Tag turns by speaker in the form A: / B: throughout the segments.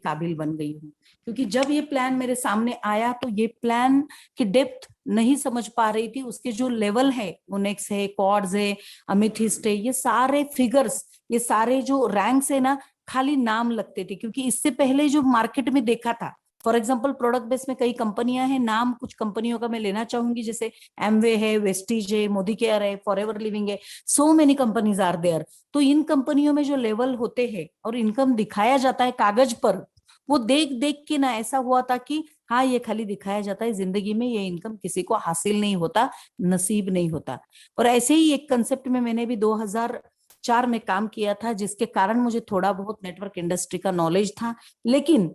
A: काबिल बन गई हूँ, क्योंकि जब ये प्लान मेरे सामने आया तो ये प्लान की डेप्थ नहीं समझ पा रही थी। उसके जो लेवल है, ओनेक्स है, कॉर्ड्स है, अमेथिस्ट है, ये सारे फिगर्स, ये सारे जो रैंक्स है ना, खाली नाम लगते थे, क्योंकि इससे पहले जो मार्केट में देखा था, फॉर एग्जाम्पल प्रोडक्ट बेस में कई कंपनियां हैं, नाम कुछ कंपनियों का मैं लेना चाहूंगी, जैसे एमवे है, वेस्टीज है, मोदी केयर है, फॉरएवर लिविंग है, so many companies are there. तो इन कंपनियों में जो लेवल होते हैं और इनकम दिखाया जाता है कागज पर, वो देख देख के ना ऐसा हुआ था कि हाँ, ये खाली दिखाया जाता है, जिंदगी में ये इनकम किसी को हासिल नहीं होता, नसीब नहीं होता। और ऐसे ही एक कंसेप्ट में मैंने भी 2004 में काम किया था, जिसके कारण मुझे थोड़ा बहुत नेटवर्क इंडस्ट्री का नॉलेज था। लेकिन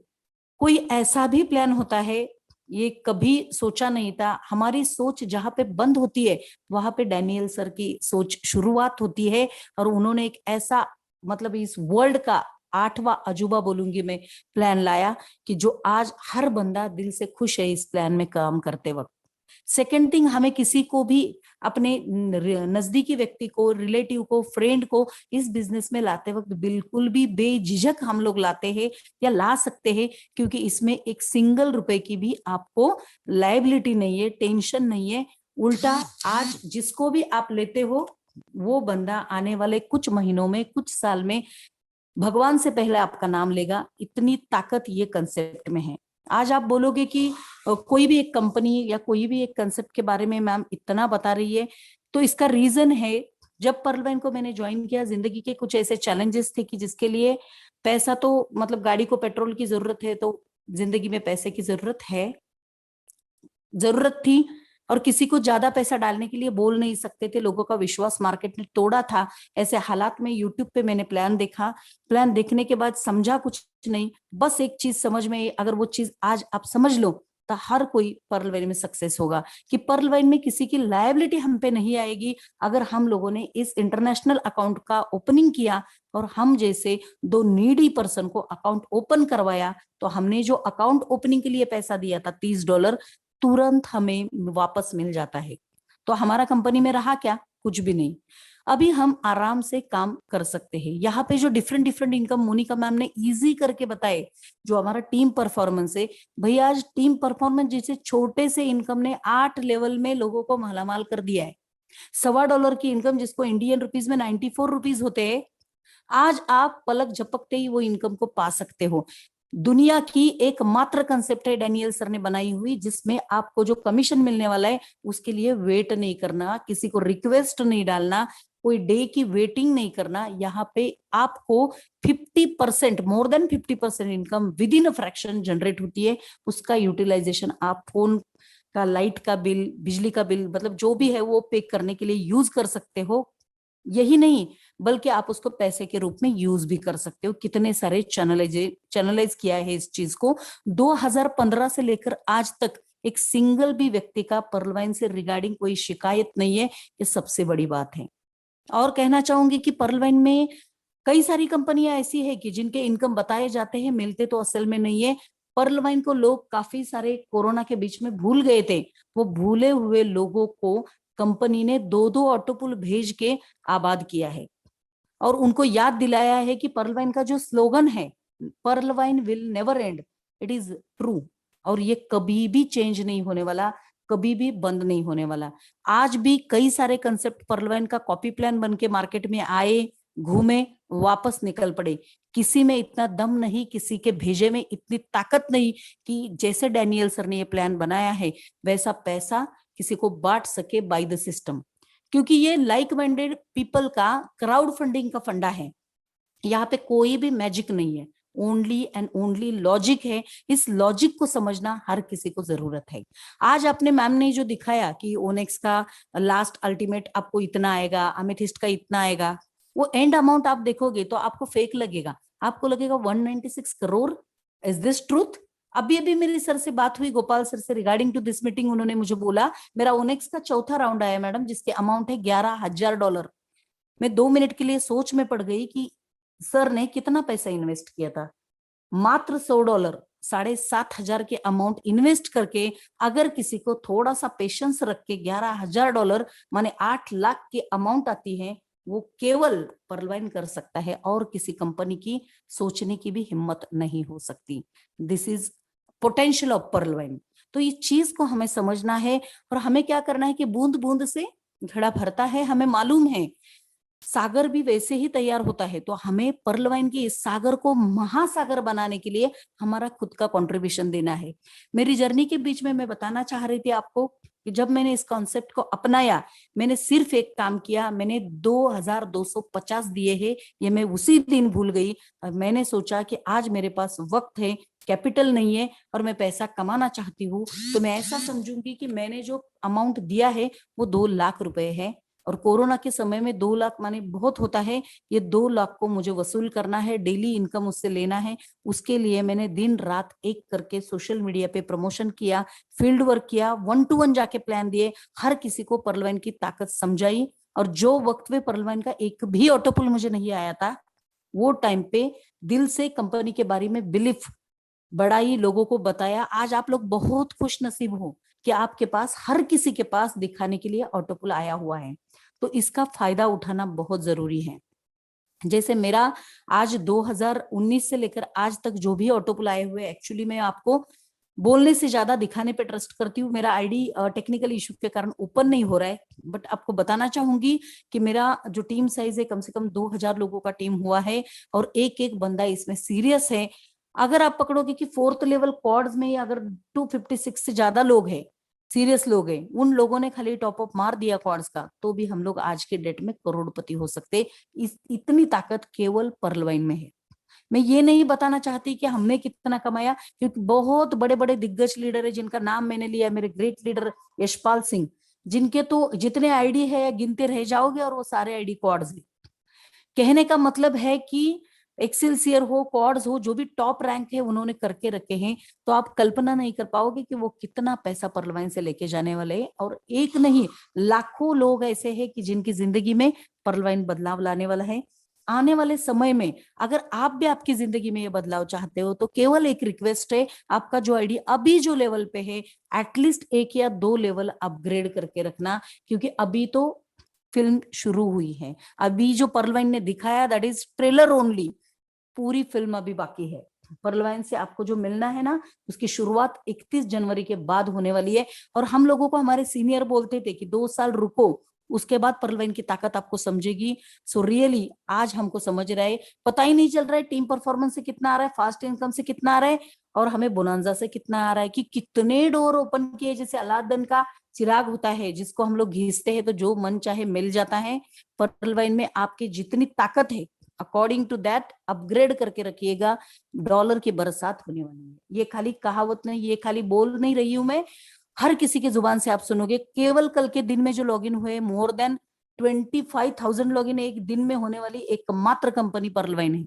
A: कोई ऐसा भी प्लान होता है, ये कभी सोचा नहीं था। हमारी सोच जहां पे बंद होती है, वहां पे डैनियल सर की सोच शुरुआत होती है। और उन्होंने एक ऐसा, मतलब इस वर्ल्ड का 8वां अजूबा बोलूंगी मैं, प्लान लाया कि जो आज हर बंदा दिल से खुश है इस प्लान में काम करते वक्त। सेकेंड थिंग, हमें किसी को भी, अपने नजदीकी व्यक्ति को, रिलेटिव को, फ्रेंड को इस बिजनेस में लाते वक्त बिल्कुल भी बेझिझक हम लोग लाते हैं या ला सकते हैं, क्योंकि इसमें एक सिंगल रुपए की भी आपको लायबिलिटी नहीं है, टेंशन नहीं है। उल्टा आज जिसको भी आप लेते हो, वो बंदा आने वाले कुछ महीनों में, कुछ साल में भगवान से पहले आपका नाम लेगा। इतनी ताकत ये कंसेप्ट में है। आज आप बोलोगे कि कोई भी एक कंपनी या कोई भी एक कंसेप्ट के बारे में मैम इतना बता रही है, तो इसका रीजन है, जब पर्ल वाइन को मैंने ज्वाइन किया, जिंदगी के कुछ ऐसे चैलेंजेस थे कि जिसके लिए पैसा तो, मतलब गाड़ी को पेट्रोल की जरूरत है, तो जिंदगी में पैसे की जरूरत थी। और किसी को ज्यादा पैसा डालने के लिए बोल नहीं सकते थे, लोगों का विश्वास मार्केट ने तोड़ा था। ऐसे हालात में यूट्यूब पे मैंने प्लान देखा। प्लान देखने के बाद समझा कुछ नहीं, बस एक चीज समझ में, अगर वो चीज आज आप समझ लो तो हर कोई पर्ल वाइन में सक्सेस होगा, कि पर्ल वाइन में किसी की लायबिलिटी हम पे नहीं आएगी। अगर हम लोगों ने इस इंटरनेशनल अकाउंट का ओपनिंग किया और हम जैसे दो नीडी पर्सन को अकाउंट ओपन करवाया, तो हमने जो अकाउंट ओपनिंग के लिए पैसा दिया था $30, तुरंत हमें वापस मिल जाता है। तो हमारा कंपनी में रहा क्या? कुछ भी नहीं। अभी हम आराम से काम कर सकते हैं। यहाँ पे जो different different income Monika ma'am ने इजी करके बताए, जो हमारा टीम परफॉर्मेंस है, भैया आज टीम परफॉर्मेंस जैसे छोटे से इनकम ने 8 लेवल में लोगों को मालामाल कर दिया है। $1.25 की इनकम, जिसको इंडियन रुपीज में 94 रुपीज होते हैं, आज आप पलक झपकते ही वो इनकम को पा सकते हो। दुनिया की एकमात्र कंसेप्ट है डैनियल सर ने बनाई हुई, जिसमें आपको जो कमीशन मिलने वाला है उसके लिए वेट नहीं करना, किसी को रिक्वेस्ट नहीं डालना, कोई डे की वेटिंग नहीं करना। यहाँ पे आपको 50%, more than 50% income with in a fraction generate होती है। उसका यूटिलाइजेशन आप फोन का, लाइट का बिल, बिजली का बिल, मतलब जो भी है वो पे करने के लिए यूज कर सकते हो। यही नहीं, बल्कि आप उसको पैसे के रूप में यूज भी कर सकते हो। कितने सारे चैनलाइज किया है इस चीज को। 2015 से लेकर आज तक एक सिंगल भी व्यक्ति का पर्ल वाइन से रिगार्डिंग कोई शिकायत नहीं है। ये सबसे बड़ी बात है। और कहना चाहूंगी कि पर्ल वाइन में कई सारी कंपनियां ऐसी है कि जिनके इनकम बताए जाते हैं, मिलते तो असल में नहीं है। पर्ल वाइन को लोग काफी सारे कोरोना के बीच में भूल गए थे। वो भूले हुए लोगों को कंपनी ने 2-2 ऑटोपुल भेज के आबाद किया है, और उनको याद दिलाया है कि पर्ल वाइन का जो स्लोगन है, pearl wine will never end, it is true. और ये कभी भी चेंज नहीं होने वाला, कभी भी बंद नहीं होने वाला। आज भी कई सारे कंसेप्ट पर्ल वाइन का कॉपी प्लान बन के मार्केट में आए, घूमे, वापस निकल पड़े। किसी में इतना दम नहीं, किसी के भेजे में इतनी ताकत नहीं कि जैसे डैनियल सर ने ये प्लान बनाया है वैसा पैसा किसी को बांट सके बाय द सिस्टम। क्योंकि ये लाइक माइंडेड पीपल का क्राउड फंडिंग का फंडा है। यहाँ पे कोई भी मैजिक नहीं है, ओनली एंड ओनली लॉजिक है। इस लॉजिक को समझना हर किसी को जरूरत है। आज आपने मैम ने जो दिखाया कि ओनेक्स का लास्ट अल्टीमेट आपको इतना आएगा, अमेथिस्ट का इतना आएगा, वो एंड अमाउंट आप देखोगे तो आपको फेक लगेगा। आपको लगेगा 196 करोड़, इज दिस ट्रूथ? अभी अभी मेरी सर से बात हुई, गोपाल सर से, रिगार्डिंग टू दिस मीटिंग। उन्होंने मुझे बोला मेरा ओनेक्स का चौथा राउंड आया मैडम, जिसके अमाउंट है $11,000। मैं 2 मिनट के लिए सोच में पड़ गई कि सर ने कितना पैसा इन्वेस्ट किया था। मात्र $100, 7,500 के अमाउंट इन्वेस्ट करके अगर किसी को थोड़ा सा पेशेंस रख के $11,000 माने 8 लाख की अमाउंट आती है, वो केवल पर्लवाइन कर सकता है, और किसी कंपनी की सोचने की भी हिम्मत नहीं हो सकती। This is potential of पर्लवाइन। तो इस चीज को हमें समझना है, और हमें क्या करना है कि बूंद बूंद से घड़ा भरता है। हमें मालूम है सागर भी वैसे ही तैयार होता है, तो हमें पर्ल वाइन के इस सागर को महासागर बनाने के लिए हमारा खुद का कंट्रीब्यूशन देना है। मेरी जर्नी के बीच में मैं बताना चाह रही थी आपको कि जब मैंने इस कॉन्सेप्ट को अपनाया, मैंने सिर्फ एक काम किया, मैंने 2250 दिए हैं, ये मैं उसी दिन भूल गई। और मैंने सोचा कि आज मेरे पास वक्त है, कैपिटल नहीं है, और मैं पैसा कमाना चाहती हूँ, तो मैं ऐसा समझूंगी कि मैंने जो अमाउंट दिया है वो 2 लाख रुपए है। और कोरोना के समय में 2 लाख माने बहुत होता है। ये 2 लाख को मुझे वसूल करना है, डेली इनकम उससे लेना है। उसके लिए मैंने दिन रात एक करके सोशल मीडिया पे प्रमोशन किया, फील्ड वर्क किया, 1-to-1 जाके प्लान दिए, हर किसी को पर्लवाइन की ताकत समझाई। और जो वक्त में पर्लवाइन का एक भी ऑटोपुल मुझे नहीं आया था, वो टाइम पे दिल से कंपनी के बारे में बिलीफ बढ़ाई, लोगों को बताया। आज आप लोग बहुत खुश नसीब हो कि आपके पास, हर किसी के पास दिखाने के लिए ऑटोपुल आया हुआ है। तो इसका फायदा उठाना बहुत जरूरी है। जैसे मेरा आज 2019 से लेकर आज तक जो भी ऑटोपुल आए हुए, एक्चुअली मैं आपको बोलने से ज्यादा दिखाने पे ट्रस्ट करती हूँ। मेरा आईडी टेक्निकल इशू के कारण ओपन नहीं हो रहा है, बट आपको बताना चाहूंगी कि मेरा जो टीम साइज है कम से कम 2000 लोगों का टीम हुआ है, और एक एक बंदा इसमें सीरियस है। अगर आप पकड़ोगे कि 4th लेवल कॉर्ड्स में अगर 256 से ज्यादा लोग हैं, सीरियस लोग हैं, उन लोगों ने खाली टॉप अप मार दिया कॉर्ड्स का, तो भी हम लोग आज के डेट में करोड़पति हो सकते। इतनी ताकत केवल पर्लवाइन में है। मैं ये नहीं बताना चाहती कि हमने कितना कमाया, क्योंकि बहुत बड़े बड़े दिग्गज लीडर है जिनका नाम मैंने लिया, मेरे ग्रेट लीडर यशपाल सिंह, जिनके तो जितने आईडी है गिनते रह जाओगे, और वो सारे आईडी कॉर्ड्स है। कहने का मतलब है कि एक्सेलसियर हो, कॉर्ड्स हो, जो भी टॉप रैंक है उन्होंने करके रखे हैं। तो आप कल्पना नहीं कर पाओगे कि वो कितना पैसा पर्लवाइन से लेके जाने वाले हैं। और एक नहीं, लाखों लोग ऐसे हैं कि जिनकी जिंदगी में पर्लवाइन बदलाव लाने वाला है। आने वाले समय में अगर आप भी आपकी जिंदगी में ये बदलाव चाहते हो, तो केवल एक रिक्वेस्ट है, आपका जो आईडी अभी जो लेवल पे है, एटलीस्ट 1 या 2 लेवल अपग्रेड करके रखना। क्योंकि अभी तो फिल्म शुरू हुई है, अभी जो पर्लवाइन ने दिखाया दैट इज ट्रेलर ओनली, पूरी फिल्म अभी बाकी है। पर्लवाइन से आपको जो मिलना है ना, उसकी शुरुआत 31 जनवरी के बाद होने वाली है। और हम लोगों को हमारे सीनियर बोलते थे कि 2 साल रुको, उसके बाद पर्लवाइन की ताकत आपको समझेगी। सो रियली आज हमको समझ रहा है, पता ही नहीं चल रहा है टीम परफॉर्मेंस से कितना आ रहा है, फास्ट इनकम से कितना आ रहा है, और हमें बोनांजा से कितना आ रहा है, कि कितने डोर ओपन किए। जैसे अलादीन का चिराग होता है जिसको हम लोग घीसते हैं तो जो मन चाहे मिल जाता है, पर्लवाइन में आपकी जितनी ताकत है अकॉर्डिंग टू दैट अपग्रेड करके रखिएगा, डॉलर की बरसात होने वाली है। ये खाली कहावत नहीं, ये खाली बोल नहीं रही हूं मैं, हर किसी की जुबान से आप सुनोगे। केवल कल के दिन में जो लॉगिन हुए, मोर देन 25,000 लॉगिन एक दिन में होने वाली एकमात्र कंपनी पर्लवाइन है।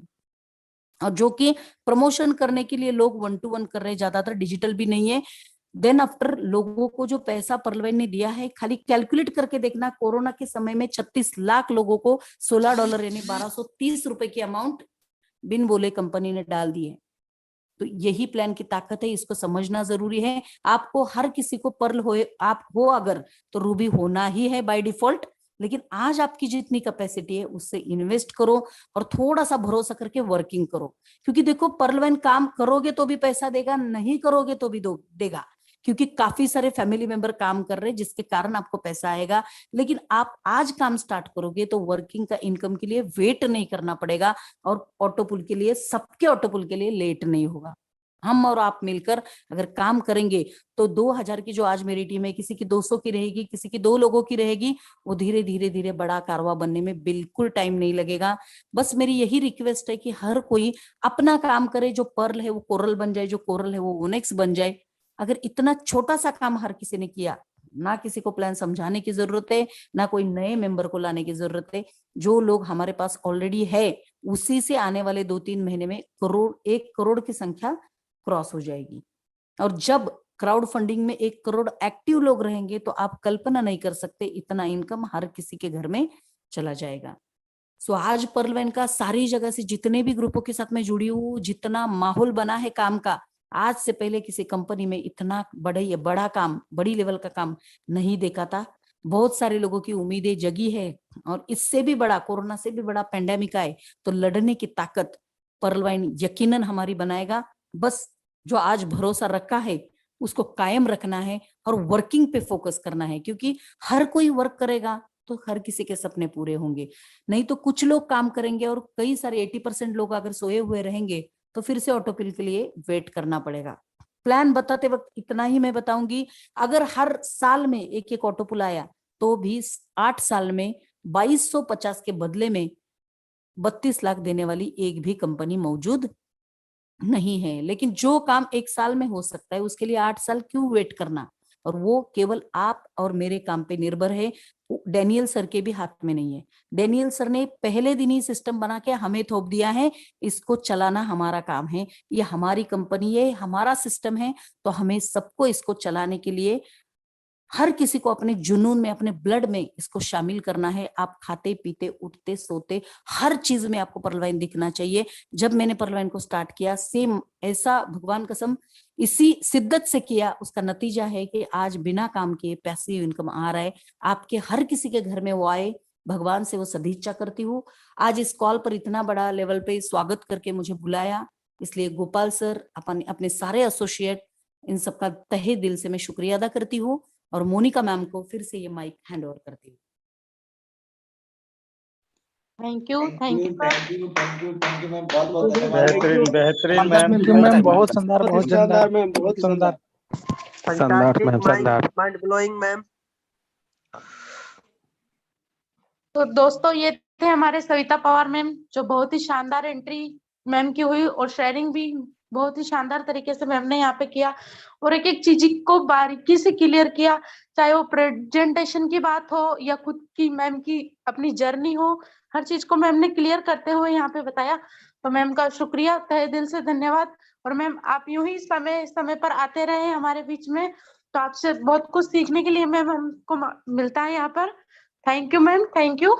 A: और जो कि प्रमोशन करने के लिए लोग 1-to-1 कर रहे हैं, ज्यादातर डिजिटल भी नहीं है। देन आफ्टर लोगों को जो पैसा पर्लवाइन ने दिया है, खाली कैलकुलेट करके देखना, कोरोना के समय में 36 लाख लोगों को $16 यानी 1230 रुपए की अमाउंट बिन बोले कंपनी ने डाल दी है। तो यही प्लान की ताकत है, इसको समझना जरूरी है। आपको हर किसी को पर्ल हो, आप हो अगर, तो रूबी होना ही है बाय डिफॉल्ट। लेकिन आज आपकी जितनी कैपेसिटी है उससे इन्वेस्ट करो, और थोड़ा सा भरोसा करके वर्किंग करो। क्योंकि देखो पर्लवाइन काम करोगे तो भी पैसा देगा, नहीं करोगे तो भी देगा। क्योंकि काफी सारे फैमिली मेंबर काम कर रहे हैं जिसके कारण आपको पैसा आएगा। लेकिन आप आज काम स्टार्ट करोगे तो वर्किंग का इनकम के लिए वेट नहीं करना पड़ेगा, और ऑटोपुल के लिए, सबके ऑटोपुल के लिए लेट नहीं होगा। हम और आप मिलकर अगर काम करेंगे तो 2000 की जो आज मेरी टीम है, किसी की 200 की रहेगी, किसी की 2 लोगों की रहेगी, वो धीरे धीरे धीरे बड़ा कारवा बनने में बिल्कुल टाइम नहीं लगेगा। बस मेरी यही रिक्वेस्ट है कि हर कोई अपना काम करे, जो पर्ल है वो कोरल बन जाए, जो कोरल है वो ओनेक्स बन जाए। अगर इतना छोटा सा काम हर किसी ने किया, ना किसी को प्लान समझाने की जरूरत है, ना कोई नए मेंबर को लाने की जरूरत है। जो लोग हमारे पास ऑलरेडी है उसी से आने वाले 2-3 महीने में 1 करोड़ की संख्या क्रॉस हो जाएगी। और जब क्राउड फंडिंग में 1 करोड़ एक्टिव लोग रहेंगे तो आप कल्पना नहीं कर सकते इतना इनकम हर किसी के घर में चला जाएगा। सो आज पर्लवैन का सारी जगह से जितने भी ग्रुपों के साथ मैं जुड़ी हूँ, जितना माहौल बना है काम का, आज से पहले किसी कंपनी में इतना बड़ा काम, बड़ी लेवल का काम नहीं देखा था। बहुत सारे लोगों की उम्मीदें जगी है, और इससे भी बड़ा, कोरोना से भी बड़ा पेंडेमिक आए तो लड़ने की ताकत पर्ल वाइन यकीनन हमारी बनाएगा। बस जो आज भरोसा रखा है उसको कायम रखना है और वर्किंग पे फोकस करना है, क्योंकि हर कोई वर्क करेगा तो हर किसी के सपने पूरे होंगे। नहीं तो कुछ लोग काम करेंगे और कई सारे 80% लोग अगर सोए हुए रहेंगे तो फिर से ऑटो पिल के लिए वेट करना पड़ेगा। प्लान बताते वक्त इतना ही मैं बताऊंगी, अगर हर साल में एक एक ऑटो पुल आया तो भी 8 साल में 2250 के बदले में 32 लाख देने वाली एक भी कंपनी मौजूद नहीं है। लेकिन जो काम एक साल में हो सकता है उसके लिए 8 साल क्यों वेट करना, और वो केवल आप और मेरे काम पे निर्भर है, डेनियल सर के भी हाथ में नहीं है। डेनियल सर ने पहले दिन ही सिस्टम बना के हमें थोप दिया है, इसको चलाना हमारा काम है, ये हमारी कंपनी है, हमारा सिस्टम है, तो हमें सबको इसको चलाने के लिए हर किसी को अपने जुनून में, अपने ब्लड में इसको शामिल करना है। आप खाते पीते उठते सोते हर चीज में आपको पर्ल वाइन दिखना चाहिए। जब मैंने पर्ल वाइन को स्टार्ट किया सेम ऐसा, भगवान कसम इसी शिद्दत से किया, उसका नतीजा है कि आज बिना काम किए पैसिव इनकम आ रहा है। आपके हर किसी के घर में वो आए, भगवान से वो सदिच्छा करती हूँ। आज इस कॉल पर इतना बड़ा लेवल पे स्वागत करके मुझे बुलाया, इसलिए गोपाल सर, अपने सारे एसोसिएट, इन सबका तहे दिल से मैं शुक्रिया अदा करती हूँ, और मोनिका मैम को फिर से ये माइक हैंड ओवर करती हूँ।
B: थैंक यू
C: मैम, बहुत बहुत
D: बेहतरीन बेहतरीन
E: थैंक
D: मैम,
E: यू मैम, बहुत शानदार, बहुत शानदार
C: मैम, बहुत शानदार।
D: शानदार मैम, शानदार।
E: Mind blowing ma'am.
B: तो दोस्तों ये थे हमारे सविता पवार मैम, जो बहुत ही शानदार एंट्री मैम की हुई और शेयरिंग भी बहुत ही शानदार तरीके से मैम ने यहाँ पे किया, और एक एक चीज को बारीकी से क्लियर किया, चाहे वो प्रेजेंटेशन की बात हो या खुद की मैम की अपनी जर्नी हो, हर चीज को मैम ने क्लियर करते हुए यहाँ पे बताया। तो मैम का शुक्रिया, तहे दिल से धन्यवाद। और मैम आप यूं ही समय समय पर आते रहे हमारे बीच में, तो आपसे बहुत कुछ सीखने के लिए मैम हमको मिलता है यहाँ पर। Thank you ma'am, thank you.